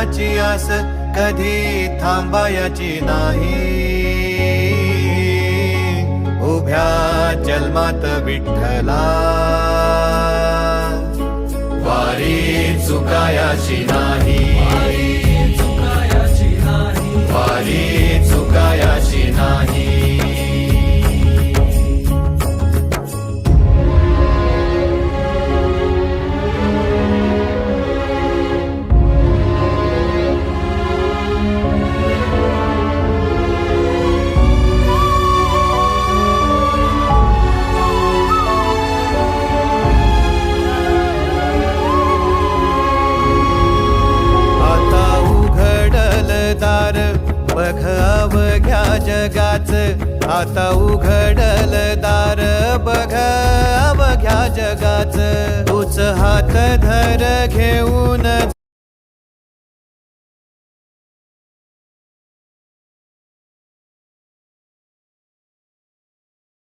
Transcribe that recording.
फळाची आस कधी थांबायची नाही. उभ्या जन्मात विठ्ठला वारी चुकायाची नाही. वारी चुकायाची नाही. बघ अवघ्या जगाच, आता उघडल दार बघ अवघ्या जगाच. तूच हात धर घेऊन